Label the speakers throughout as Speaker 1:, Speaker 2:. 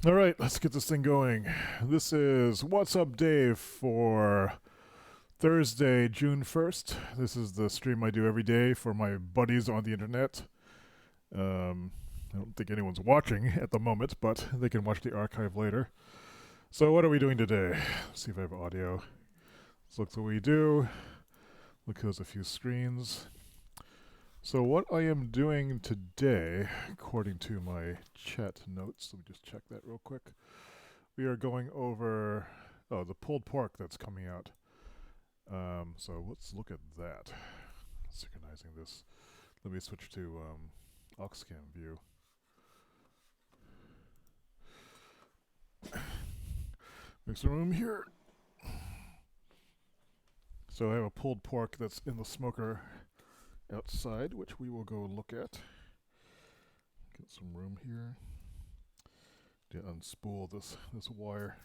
Speaker 1: All right, let's get this thing going. This is What's Up Dave for Thursday, June 1st. This is the stream I do every day for my buddies on the internet. I don't think anyone's watching at the moment, but they can watch the archive later. So, what are we doing today? Let's see if I have audio. Let's look what we do. Look, there's a few screens. So, what I am doing today, according to my chat notes, let me just check that real quick. We are going over the pulled pork that's coming out. So let's look at that. Synchronizing this. Let me switch to Oxcam view. Make some room here. So I have a pulled pork that's in the smoker outside, which we will go look at. Get some room here. To unspool this wire.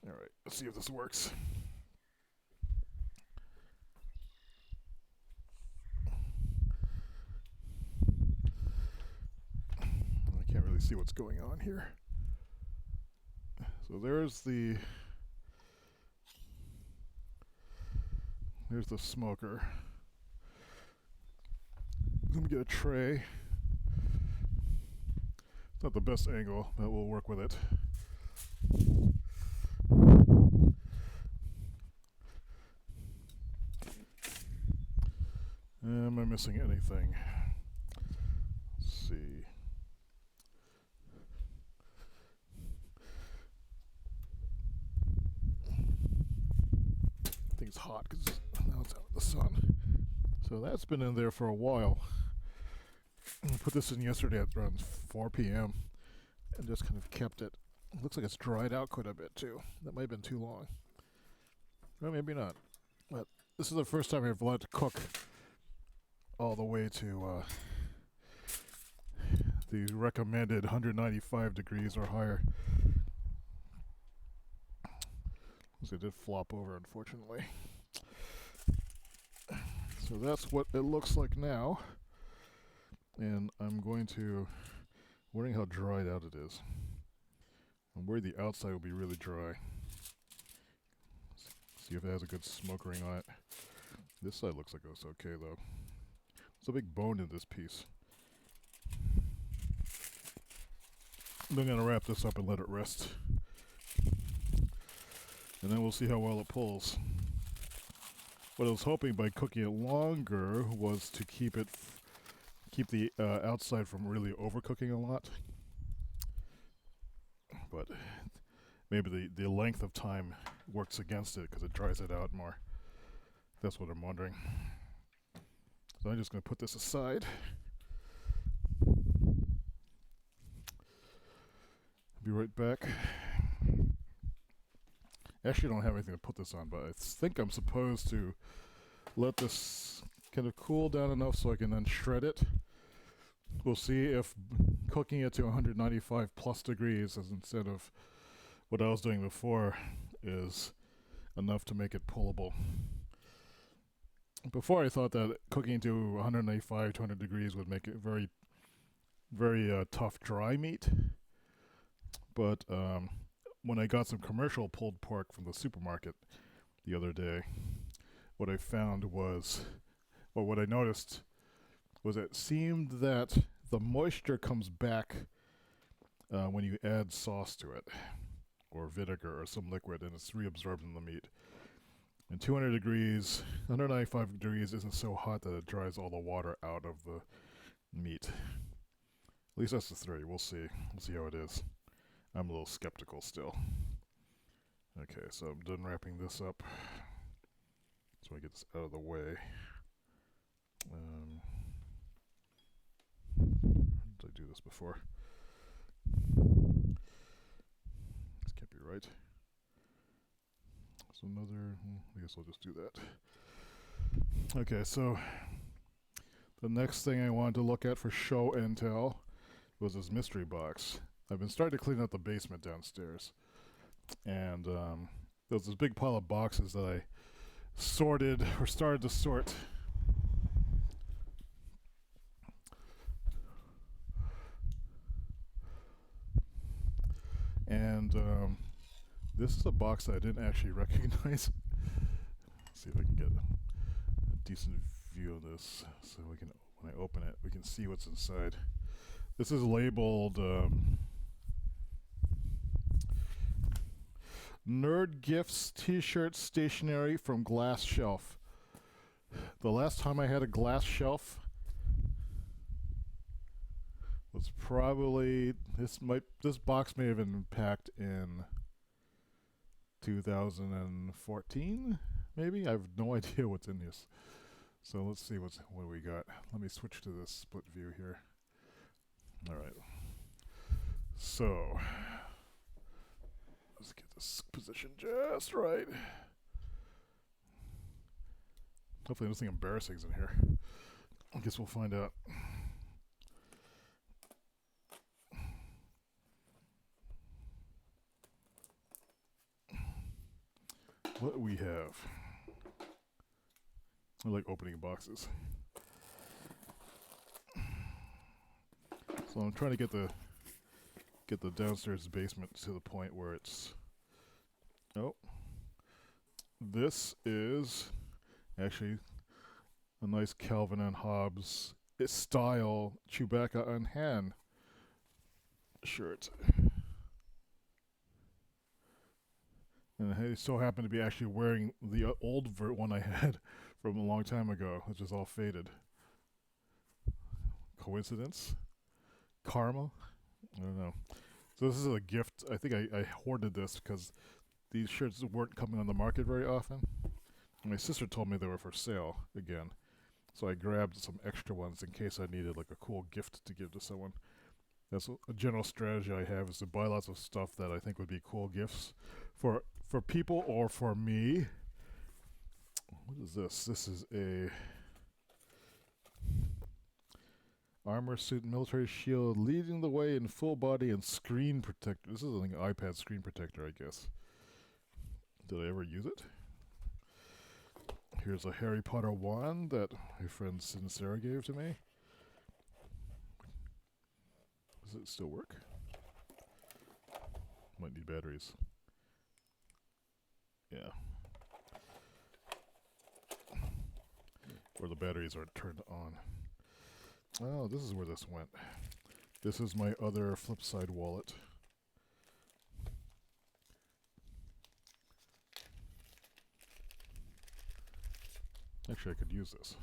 Speaker 1: All right, let's see if this works. I can't really see what's going on here. So there's the smoker. Let me get a tray. It's not the best angle, but we'll work with it. Am I missing anything? Let's see. I think it's hot because now it's out in the sun. So that's been in there for a while. I put this in yesterday at around 4 p.m. and just kind of kept it. It looks like it's dried out quite a bit too. That might have been too long. Well, maybe not. But this is the first time I've let it cook all the way to the recommended 195 degrees or higher. So it did flop over, unfortunately. So that's what it looks like now. And I'm wondering how dried out it is. I'm worried the outside will be really dry. See if it has a good smoke ring on it. This side looks like it's okay though. There's a big bone in this piece. I'm going to wrap this up and let it rest. And then we'll see how well it pulls. What I was hoping by cooking it longer was to keep the outside from really overcooking a lot. But maybe the length of time works against it because it dries it out more. That's what I'm wondering. So I'm just going to put this aside. Be right back. Actually, I don't have anything to put this on, but I think I'm supposed to let this kind of cool down enough so I can then shred it. We'll see if cooking it to 195 plus degrees instead of what I was doing before is enough to make it pullable. Before I thought that cooking to 195, 200 degrees would make it very, very tough dry meat. But when I got some commercial pulled pork from the supermarket the other day, what I found was, or what I noticed was it seemed that the moisture comes back when you add sauce to it, or vinegar or some liquid, and it's reabsorbed in the meat. And 200 degrees, 195 degrees isn't so hot that it dries all the water out of the meat. At least that's the theory. We'll see. We'll see how it is. I'm a little skeptical still. Okay, so I'm done wrapping this up. So I get this out of the way. Did I do this before? This can't be right. So I guess I'll just do that. Okay, so the next thing I wanted to look at for show and tell was this mystery box. I've been starting to clean out the basement downstairs. And there was this big pile of boxes that I sorted or started to sort. And this is a box that I didn't actually recognize. Let's see if I can get a decent view of this, so we can, when I open it, we can see what's inside. This is labeled Nerd Gifts T-shirt stationery from Glass Shelf. The last time I had a glass shelf was probably this box may have been packed in 2014, maybe. I have no idea what's in this. So let's see what we got. Let me switch to this split view here. All right. So let's get this position just right. Hopefully nothing embarrassing is in here. I guess we'll find out. What we have. I like opening boxes. So I'm trying to get the downstairs basement to the point where it's. Oh, this is actually a nice Calvin and Hobbes style Chewbacca on hand shirt. And I so happen to be actually wearing the old one I had from a long time ago, which is all faded. Coincidence? Karma? I don't know. So this is a gift. I think I hoarded this because these shirts weren't coming on the market very often. And my sister told me they were for sale again. So I grabbed some extra ones in case I needed like a cool gift to give to someone. That's a general strategy I have, is to buy lots of stuff that I think would be cool gifts for people or for me. What is this? This is a armor suit, military shield, leading the way in full body and screen protector. This is like an iPad screen protector, I guess. Did I ever use it? Here's a Harry Potter wand that my friend Sid and Sarah gave to me. Does it still work? Might need batteries. Yeah. Or the batteries aren't turned on. Oh, this is where this went. This is my other flip side wallet. Actually, I could use this.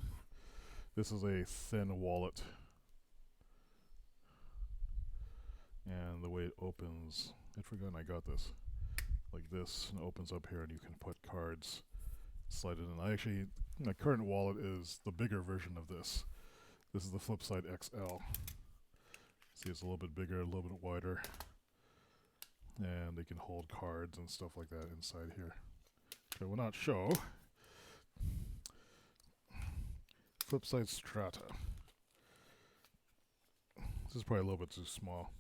Speaker 1: This is a thin wallet. And the way it opens, I'd forgotten I got this. Like this, and it opens up here and you can put cards, slide it in. My current wallet is the bigger version of this. This is the flip side XL. See, it's a little bit bigger, a little bit wider. And they can hold cards and stuff like that inside here. Okay, will not show. Flip side Strata. This is probably a little bit too small.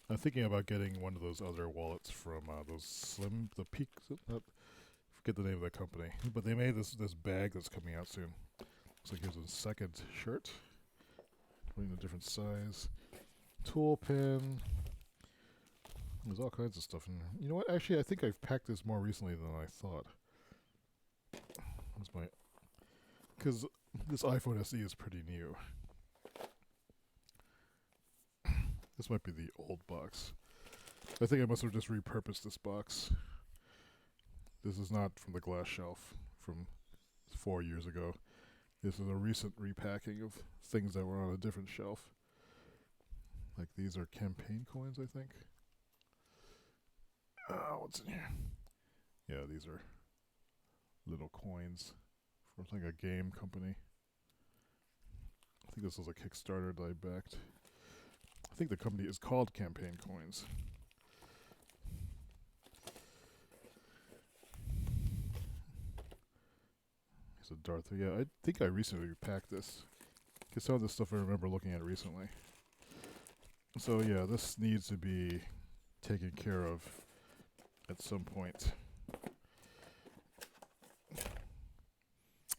Speaker 1: I'm thinking about getting one of those other wallets from those Slim, the Peak, forget the name of that company. But they made this bag that's coming out soon. Looks like here's a second shirt. Putting a different size. Tool pen. There's all kinds of stuff in there. You know what? Actually, I think I've packed this more recently than I thought. Because this iPhone SE is pretty new. This might be the old box. I think I must have just repurposed this box. This is not from the glass shelf from 4 years ago. This is a recent repacking of things that were on a different shelf. Like these are campaign coins, I think. What's in here? Yeah, these are little coins from like a game company. I think this was a Kickstarter that I backed. I think the company is called Campaign Coins. It's a Darth. Yeah, I think I recently repacked this. Because some of this stuff I remember looking at recently. So yeah, this needs to be taken care of at some point.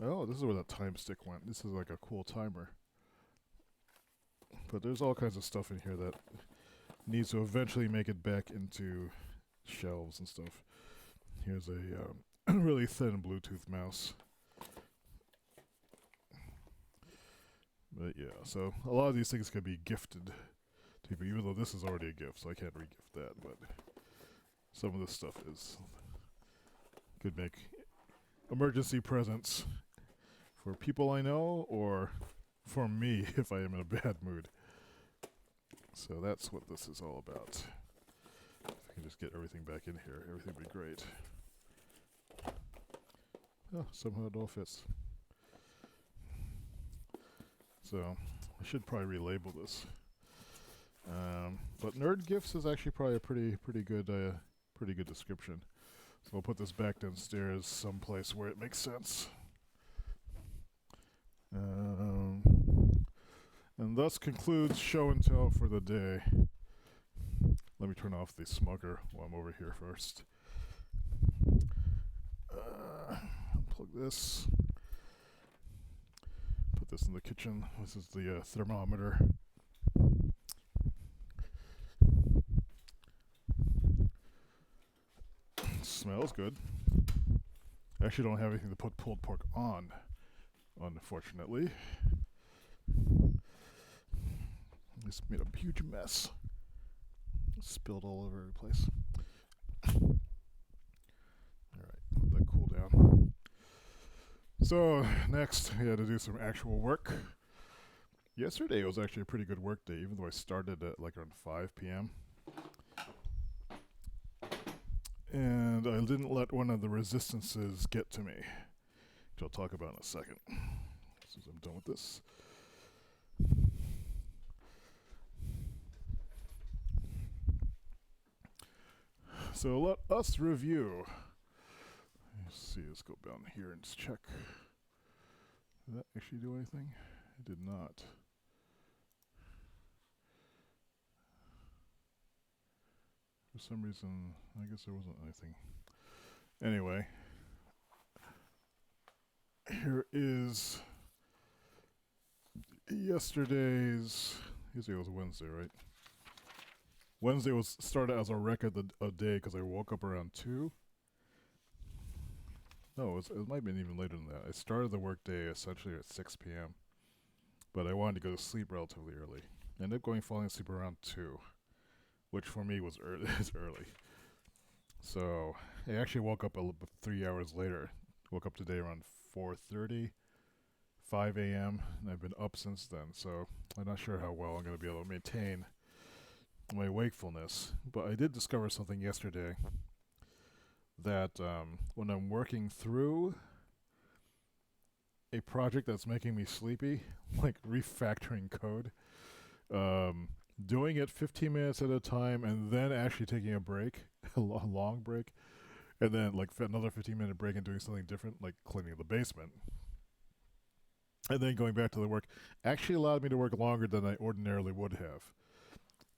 Speaker 1: Oh, this is where that time stick went. This is like a cool timer. But there's all kinds of stuff in here that needs to eventually make it back into shelves and stuff. Here's a really thin Bluetooth mouse. But yeah, so a lot of these things could be gifted to people, even though this is already a gift, so I can't re-gift that. But some of this stuff could make emergency presents for people I know or for me if I am in a bad mood. So that's what this is all about. If I can just get everything back in here, everything would be great. Oh, somehow it all fits. So I should probably relabel this. But Nerd Gifts is actually probably a pretty good description. So I'll put this back downstairs someplace where it makes sense. And thus concludes show and tell for the day. Let me turn off the smugger while I'm over here first. Unplug this. Put this in the kitchen. This is the thermometer. Smells good. I actually don't have anything to put pulled pork on, unfortunately. This made a huge mess. Spilled all over the place. Alright, let that cool down. So, next, I had to do some actual work. Yesterday was actually a pretty good work day, even though I started at like around 5 p.m. And I didn't let one of the resistances get to me, which I'll talk about in a second, since I'm done with this. So let us review. Let's see, let's go down here and just check. Did that actually do anything? It did not. For some reason, I guess there wasn't anything. Anyway, here is yesterday's. Yesterday was Wednesday, right? Wednesday was started as a record a day because I woke up around 2. No, it might have been even later than that. I started the work day essentially at 6 p.m., but I wanted to go to sleep relatively early. I ended up falling asleep around 2, which for me was early. Is early. So I actually woke up 3 hours later. Woke up today around 4:30, 5 a.m., and I've been up since then. So I'm not sure how well I'm going to be able to maintain my wakefulness. But I did discover something yesterday that when I'm working through a project that's making me sleepy, like refactoring code, doing it 15 minutes at a time and then actually taking a break, a long break, and then like another 15-minute break and doing something different, like cleaning the basement, and then going back to the work, actually allowed me to work longer than I ordinarily would have.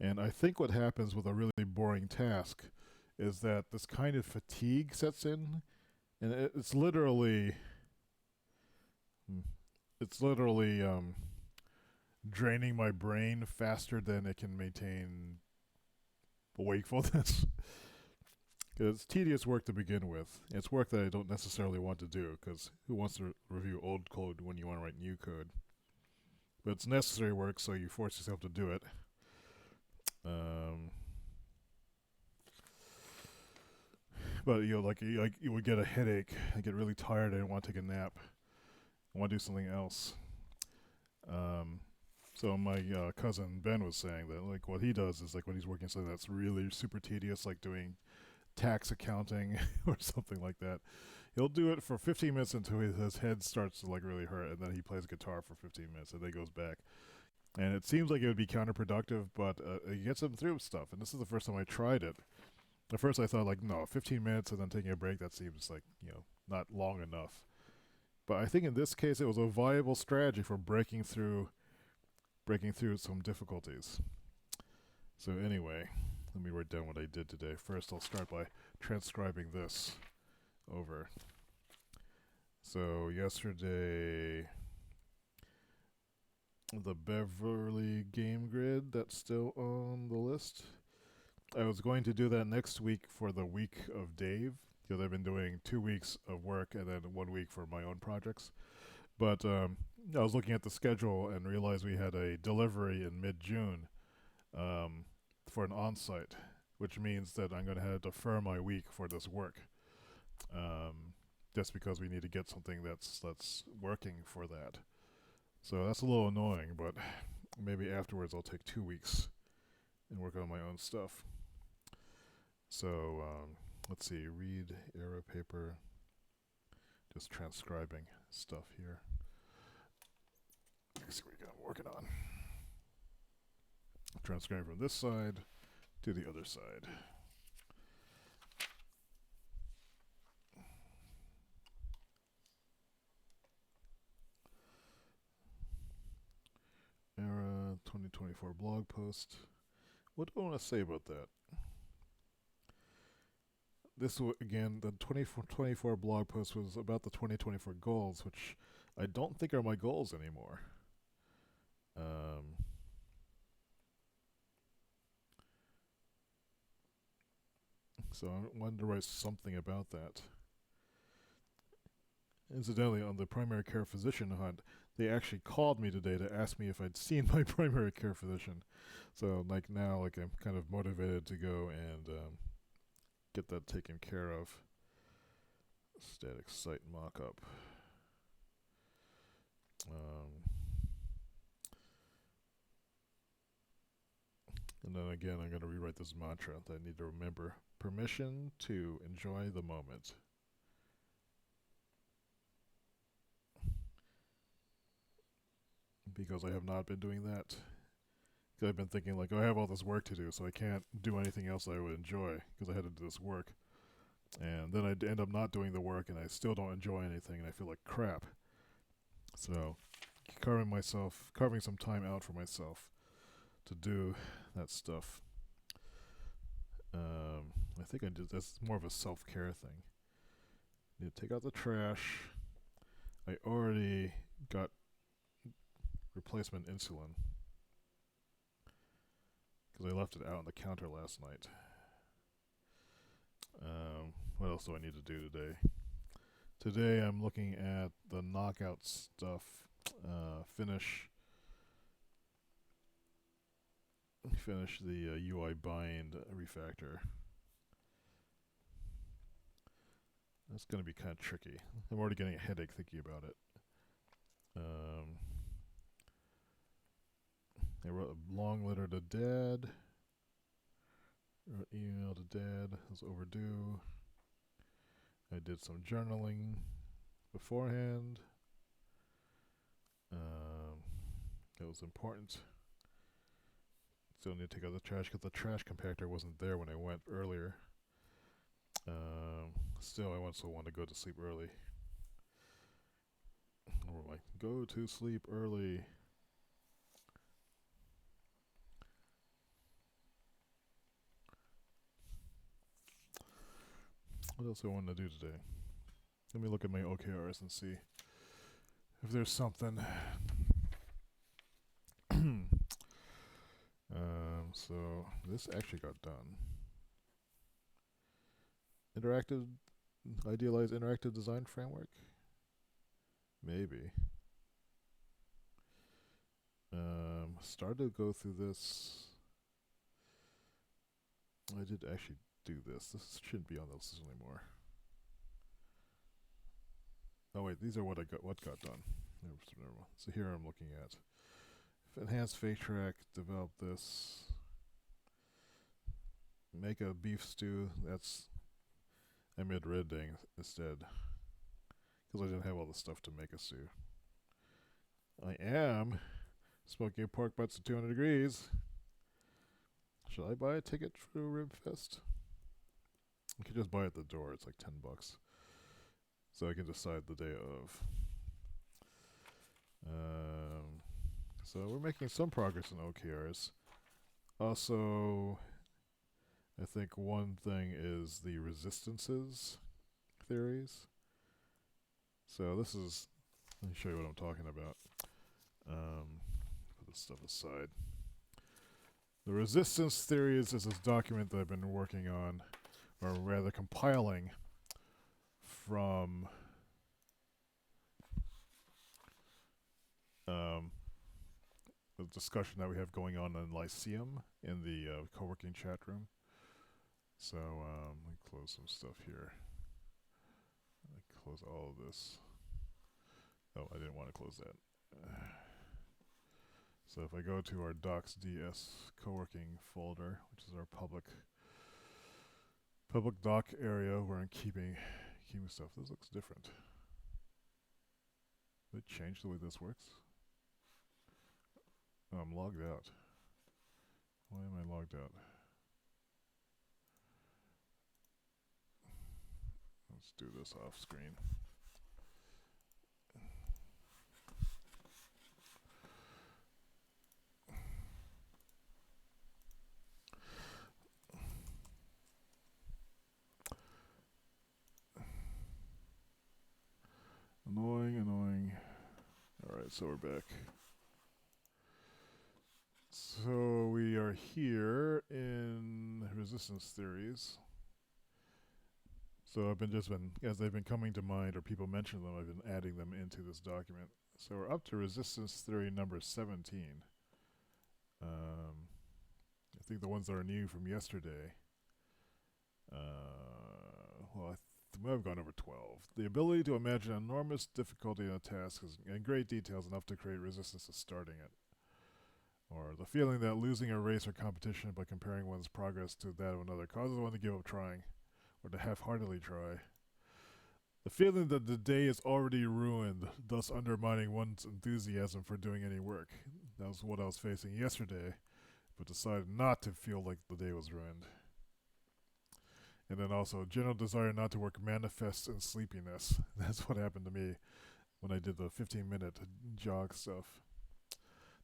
Speaker 1: And I think what happens with a really boring task is that this kind of fatigue sets in, and it's literally draining my brain faster than it can maintain wakefulness. It's tedious work to begin with. It's work that I don't necessarily want to do, because who wants to review old code when you want to write new code? But it's necessary work, so you force yourself to do it. But you would get a headache. I get really tired. I don't want to take a nap. I want to do something else. So my cousin Ben was saying that like what he does is like when he's working something that's really super tedious, like doing tax accounting or something like that, he'll do it for 15 minutes until his head starts to like really hurt, and then he plays guitar for 15 minutes and then goes back. And it seems like it would be counterproductive, but it gets him through stuff. And this is the first time I tried it. At first I thought like, no, 15 minutes and then taking a break, that seems like, not long enough. But I think in this case it was a viable strategy for breaking through some difficulties. So anyway, let me write down what I did today. First I'll start by transcribing this over. So yesterday, the Beverly game grid, that's still on the list. I was going to do that next week for the week of Dave, because I've been doing 2 weeks of work and then 1 week for my own projects. But I was looking at the schedule and realized we had a delivery in mid-June um, for an on-site, which means that I'm going to have to defer my week for this work, just because we need to get something that's working for that. So that's a little annoying, but maybe afterwards I'll take 2 weeks and work on my own stuff. So let's see, read error paper, just transcribing stuff here. Let's see what I'm working on. Transcribing from this side to the other side. Era 2024 blog post. What do I want to say about that? This again, the 2024 blog post was about the 2024 goals, which I don't think are my goals anymore. So I wanted to write something about that. Incidentally, on the primary care physician hunt, they actually called me today to ask me if I'd seen my primary care physician. So like now, like I'm kind of motivated to go and get that taken care of. Static site mockup. And then again, I'm going to rewrite this mantra that I need to remember. Permission to enjoy the moment. Because I have not been doing that. Because I've been thinking like, oh, I have all this work to do, so I can't do anything else I would enjoy because I had to do this work. And then I end up not doing the work, and I still don't enjoy anything, and I feel like crap. So, carving some time out for myself to do that stuff. I think that's more of a self-care thing. Need to take out the trash. I already got replacement insulin because I left it out on the counter last night. What else do I need to do today? Today I'm looking at the knockout stuff. Finish the UI bind refactor. That's going to be kind of tricky. I'm already getting a headache thinking about it. I wrote a long letter to Dad. Wrote email to Dad. It was overdue. I did some journaling beforehand. It was important. Still need to take out the trash because the trash compactor wasn't there when I went earlier. Still, I also want to go to sleep early. Or like, go to sleep early. What else do I want to do today? Let me look at my OKRs and see if there's something. So this actually got done. Idealized interactive design framework? Maybe. Started to go through this. I did actually do this. This shouldn't be on this anymore. Oh wait, these are what got done. So here I'm looking at enhanced fake track, develop this. Make a beef stew. I made red dang instead because I didn't have all the stuff to make a stew. I am smoking pork butts at 200 degrees. Should I buy a ticket for Rib Fest? I could just buy it at the door. It's like $10, so I can decide the day of. So we're making some progress in OKRs. Also, I think one thing is the resistances theories. So let me show you what I'm talking about. Put this stuff aside. The resistance theories is this document that I've been working on, or rather compiling, from the discussion that we have going on in Lyceum in the co-working chat room. So let me close some stuff here. Let me close all of this. Oh, I didn't want to close that. So if I go to our docs.ds co-working folder, which is our public doc area where I'm keeping stuff, this looks different. Did it change the way this works? Oh, I'm logged out. Why am I logged out? Let's do this off screen. Annoying. Alright, so we're back. So we are here in resistance theories. So I've been as they've been coming to mind or people mention them, I've been adding them into this document. So we're up to resistance theory number 17. I think the ones that are new from yesterday. Well, I might have gone over 12. The ability to imagine enormous difficulty in a task is in great details enough to create resistance to starting it. Or the feeling that losing a race or competition by comparing one's progress to that of another causes one to give up trying, or to half-heartedly try. The feeling that the day is already ruined, thus undermining one's enthusiasm for doing any work. That was what I was facing yesterday, but decided not to feel like the day was ruined. And then also, general desire not to work manifests in sleepiness. That's what happened to me when I did the 15-minute jog stuff.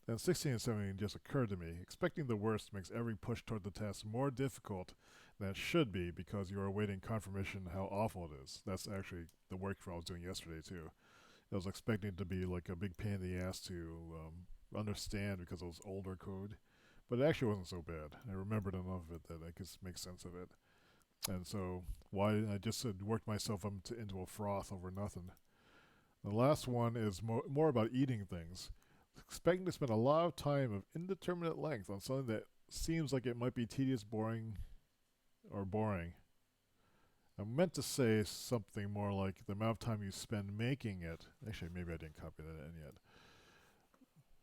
Speaker 1: Then 16 and 17 just occurred to me. Expecting the worst makes every push toward the task more difficult than it should be because you are awaiting confirmation how awful it is. That's actually the work I was doing yesterday too. I was expecting it to be like a big pain in the ass to understand because it was older code, but it actually wasn't so bad. I remembered enough of it that I could make sense of it. And so why I just worked myself up into a froth over nothing. The last one is more about eating things. Expecting to spend a lot of time of indeterminate length on something that seems like it might be tedious, boring. I meant to say something more like the amount of time you spend making it. Actually, maybe I didn't copy that in yet.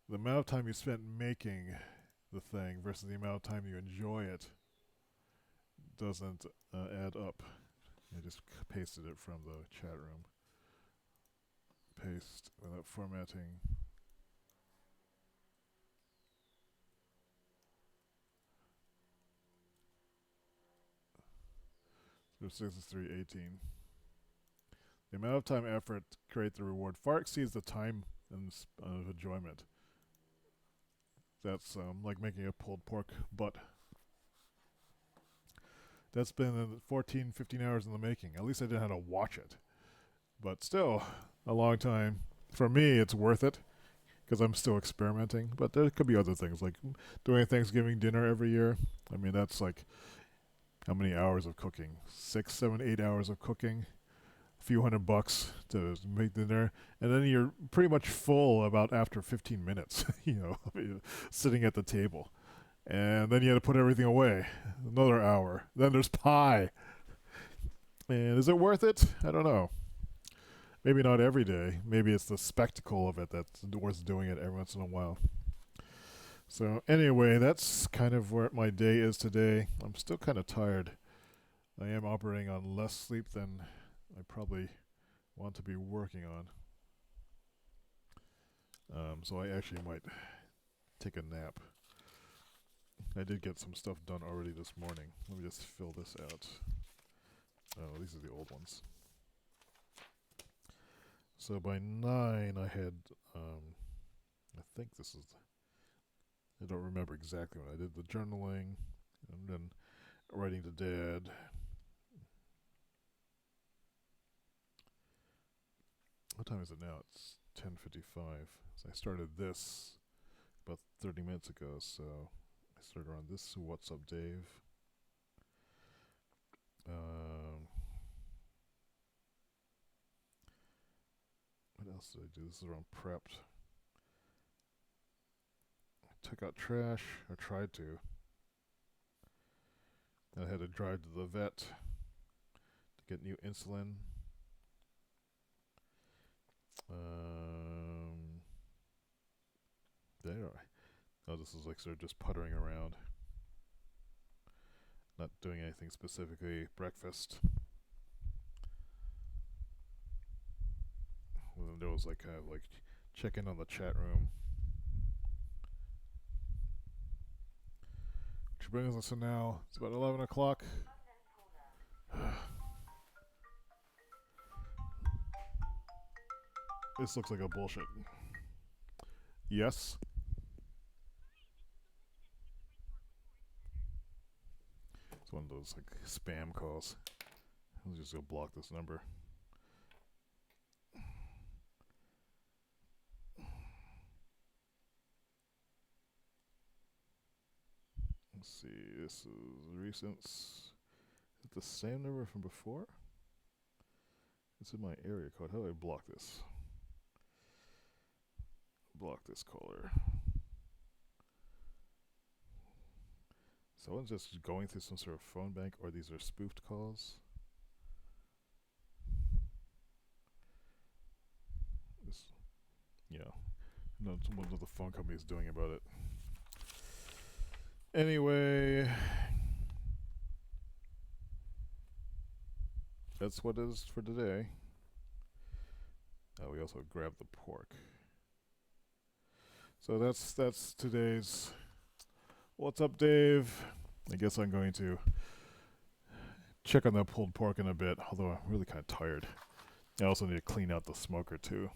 Speaker 1: The amount of time you spent making the thing versus the amount of time you enjoy it doesn't add up. I just pasted it from the chat room. Paste without formatting. So 63:18. The amount of time effort to create the reward far exceeds the time and of enjoyment. That's like making a pulled pork butt. That's been 14, 15 hours in the making. At least I didn't have to watch it. But still, a long time. For me, it's worth it because I'm still experimenting. But there could be other things, like doing Thanksgiving dinner every year. I mean, that's like how many hours of cooking? 6, 7, 8 hours of cooking. A few $100 to make dinner. And then you're pretty much full about after 15 minutes, sitting at the table. And then you had to put everything away. Another hour. Then there's pie. And is it worth it? I don't know. Maybe not every day. Maybe it's the spectacle of it that's worth doing it every once in a while. So anyway, that's kind of where my day is today. I'm still kind of tired. I am operating on less sleep than I probably want to be working on. So I actually might take a nap. I did get some stuff done already this morning. Let me just fill this out. Oh, these are the old ones. So by 9 I had, I think this is, I don't remember exactly when I did the journaling and then writing to Dad. What time is it now? It's 10:55. So I started this about 30 minutes ago, so I start on this. What's up, Dave? What else did I do? This is around prepped. I took out trash. I tried to. I had to drive to the vet to get new insulin. There. Oh, this is like sort of just puttering around. Not doing anything specifically. Breakfast. And then there was like kind of like check in on the chat room. Which brings us to now. It's about 11 o'clock. This looks like a bullshit. Yes. It's one of those like spam calls. I'll just go block this number. Let's see. This is recent. Is it the same number from before? It's in my area code. How do I block this? Block this caller. Someone's just going through some sort of phone bank, or these are spoofed calls. This, yeah. No, what the phone company is doing about it. Anyway, that's what it is for today. We also grabbed the pork. So that's today's What's Up, Dave? I guess I'm going to check on that pulled pork in a bit, although I'm really kind of tired. I also need to clean out the smoker too.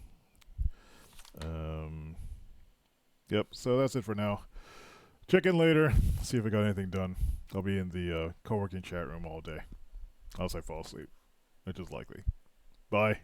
Speaker 1: Yep, so that's it for now. Check in later, see if I got anything done. I'll be in the coworking chat room all day, unless I fall asleep, which is likely. Bye.